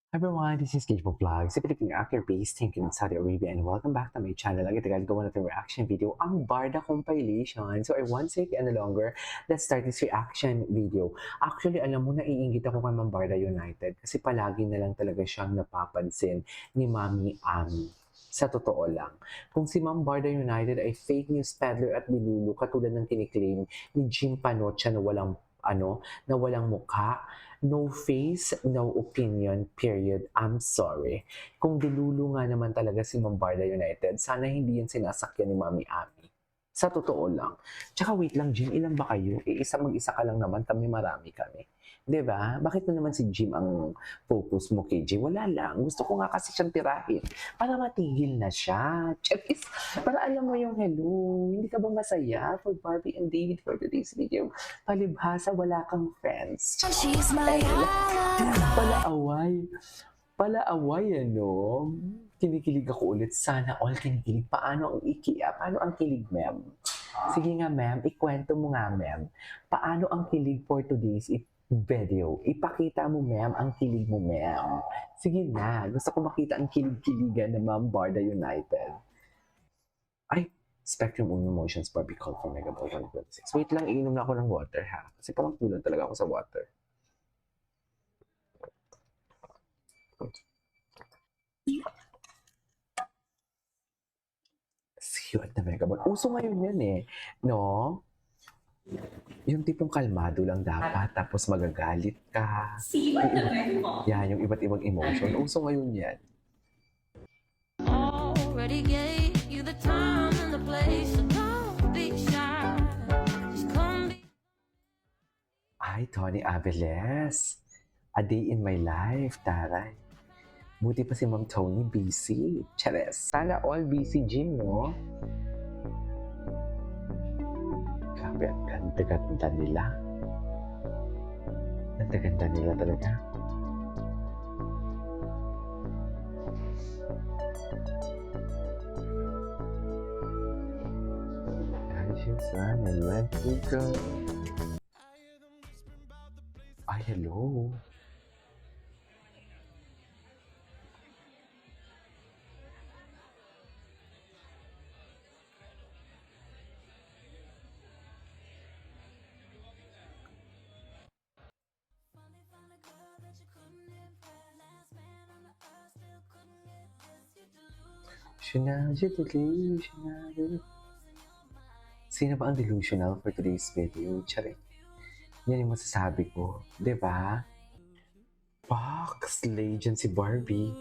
Everyone, this is Gage Vlog, si Philippine actor based in Saudi Arabia, and welcome back to my channel. Agad gawa natin reaction video, ang Barda compilation. So I won't take any longer, let's start this reaction video. Actually, alam mo, naiingit ako kay Ma'am Barda United kasi palagi na lang talaga siyang napapansin ni Mami Ami. Sa totoo lang, kung si Ma'am Barda United ay fake news peddler at binulu katulad ng kiniklaim ni Jim Panocha na walang mukha, no face, no opinion, period. I'm sorry. Kung dilulu nga naman talaga si Ma'am Barda United, sana hindi yan sinasakyan ni Mami Ami. Sa totoo lang. Tsaka wait lang, Jim, ilan ba kayo? Mag-isa ka lang naman, kami marami kami. 'Di ba? Bakit na naman si Jim ang focus mo kay Jim? Wala lang. Gusto ko nga kasi siyang tirahin para matigil na siya. Checkis, para alam mo yung hello. Hindi ka ba masaya for Barbie and David for today's video? Palibhasa, wala kang friends. She's my Palaaway. Palaaway, ano? Kinikilig ako ulit. Sana all kinikilig. Paano ang paano ang kilig, ma'am? Sige nga, ma'am. Ikwento mo nga, ma'am. Paano ang kilig for today's video? Ipakita mo, ma'am, ang kilig mo, ma'am. Sige na. Gusto ko makita ang kilig-kiligan ng Ma'am Barda United. Ay, Spectrum Uno Emotions Barbie Call for Megaball 126. Wait lang, iinom na ako ng water, ha? Kasi parang kulang talaga ako sa water. Cute na Megaball. Uso ngayon yan eh. No? Yung tipong kalmado lang dapat, tapos magagalit ka. Siwan na mo. Yan, yung iba't ibang emotion. Uso ngayon yan. Already gave you the time and the place, so don't be shy. Just come be. Ay, Tony Aviles. A day in my life, taray. Buti pa si Ma'am Tony busy. Chares. Sana all busy, Jim, no? Grabe, ang ganda-ganda nila. Ganda-ganda nila talaga. I just ran and let you go. Ay, hello. Delusional. Sino ba ang delusional for today's video? Charing. Yan yung masasabi ko. Diba? Pak, slay dyan si Barbie.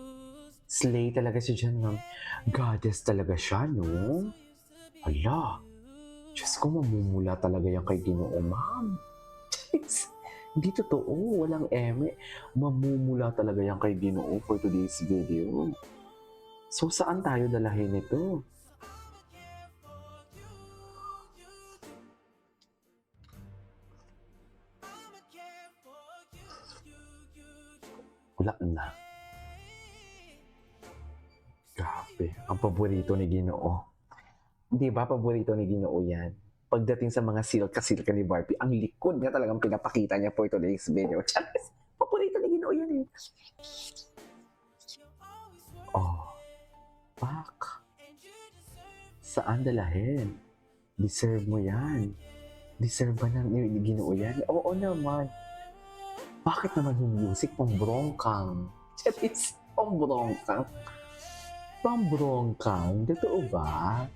Slay talaga si dyan, ma'am. Goddess talaga siya, no? Hala. Diyos ko, mamumula talaga yan kay Ginoo, ma'am. Hindi totoo. Walang eme. Mamumula talaga yan kay Ginoo for today's video. So, saan tayo dalahin ito? Wala na. Grabe. Ang paborito ni Ginoo. Di ba paborito ni Ginoo yan? Pagdating sa mga silka-silka ni Barbie, ang likod niya talagang pinapakita niya for today's video. Charis, paborito ni Ginoo yan eh. Oh. Pak. Saan dalahin? Deserve mo yan. Deserve ba ni Ginoo yan? Oo naman. Bakit naman yung music pambrongkang? Charis, pambrongkang. Pambrongkang? Totoo ba?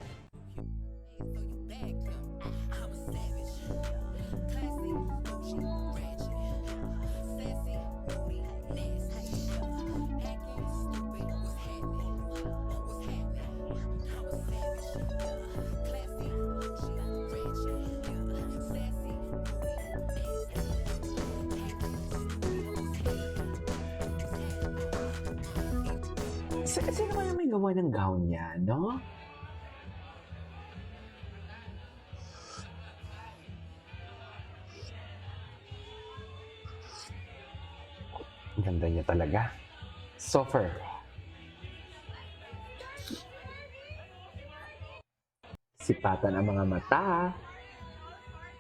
Sino kaya may gawa ng gown niya, no? Ang ganda niya talaga. Soffer. Sipatan ang mga mata.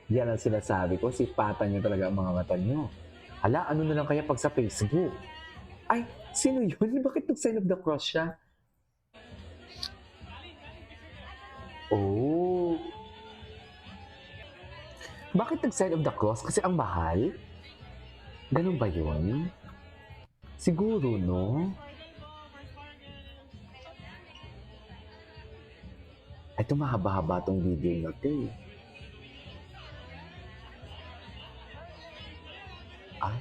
Yan ang sinasabi ko. Sipatan niyo talaga ang mga mata niyo. Hala, ano na lang kaya pag sa Facebook? Ay, sino yun? Bakit nag-sign of the cross siya? Oh. Bakit nag-sign of the cross? Kasi ang mahal? Ganun ba yun? Siguro, no? Ito mahaba-haba tong video na to eh. Ay.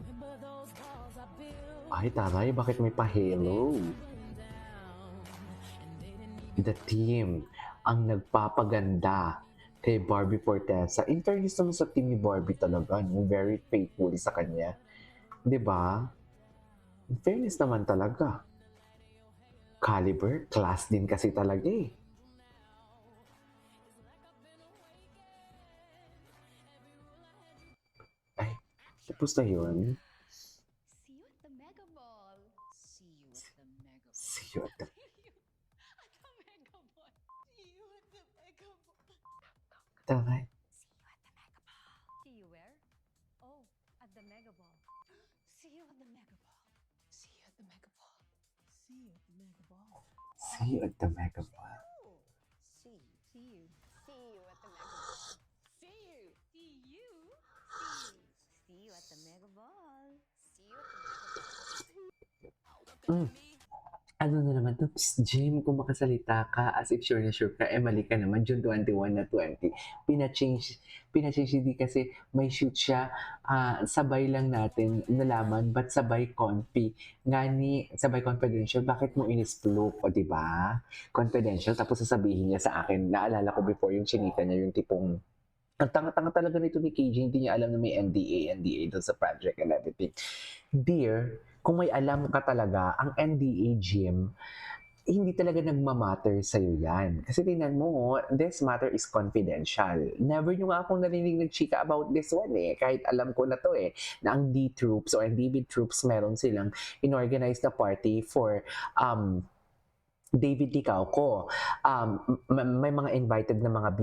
Remember those walls I built, Ay, taray, bakit may pa-halo? The team ang nagpapaganda kay Barbie Fortesa. In fairness naman sa team ni Barbie talaga, no? Very faithful sa kanya. 'Di ba? In fairness naman talaga. Caliber, class din kasi talaga eh. Ay, tapos na yun. See you at the Mega Ball. See you at the Mega Ball. See you at the... At the Mega Ball. See you at the Mega Ball. Taray. See you at the Mega Ball. See you where? Oh, at the Mega Ball. See you at the Mega Ball. See you at the Mega Ball. See you at the Mega Ball. See you at the Mega Ball. See you. See you. See you at the Mega Ball. See you. See you. See you at the Mega Ball. See you at the Mega Ball. Ano na naman to? Psst, Jim, kung makasalita ka as if sure na sure ka, mali ka naman. June 21 na 20. Pinachange hindi kasi may shoot siya. Sabay lang natin nalaman, but sabay confi. Sabay confidential, bakit mo inisplok? O, diba? Confidential, tapos sasabihin niya sa akin, naalala ko before yung chinika niya, yung tipong, ang tanga-tanga talaga nito ni KJ, hindi niya alam na may NDA doon sa project and everything. Dear, kung may alam ka talaga, ang NDA, Jim, hindi talaga nagmamatter sa'yo yan. Kasi tingnan mo, this matter is confidential. Never nyo nga akong narinig nagchika about this one eh. Kahit alam ko na to eh, na ang D-Troops o NDB Troops meron silang inorganize na party for David Licauco. May mga invited na mga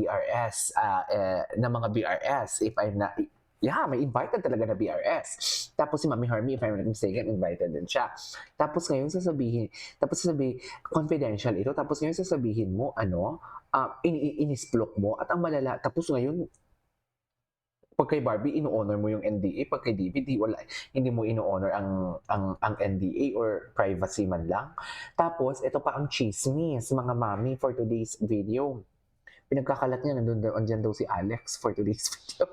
BRS, if I'm not... Yeah, may invited talaga na BRS. Tapos si Mami Hermie, if I'm not mistaken, invited din siya. Tapos ngayon sasabihin, confidential ito, tapos ngayon sasabihin mo, inisplok mo, at ang malala, tapos ngayon, pag kay Barbie, ino-honor mo yung NDA, pag kay David, hindi mo ino-honor ang NDA or privacy man lang. Tapos, ito pa ang chismis, mga mami, for today's video. Pinagkakalat niya, andyan daw si Alex for today's video.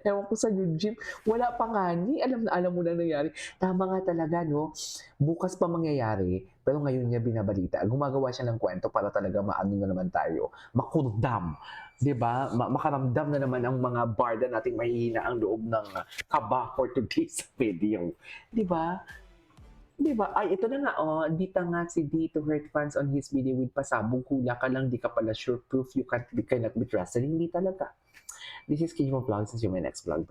Ewan ko sa Jim, wala pa nga ni, alam mo na nangyari. Tama nga talaga, no? Bukas pa mangyayari, pero ngayon niya binabalita. Gumagawa siya ng kwento para talaga maano na naman tayo, makurdam. 'Di ba? Makaramdam na naman ang mga barda nating mahihina ang loob ng kaba for today's video. 'Di ba? 'Di ba? Ay, ito na nga, dita nga si D to hurt fans on his video with pasabog, hula ka lang, di ka pala sure, proof you cannot be trusted. Hindi talaga. This is KJ Vlogs. See you in my next vlog. Bye.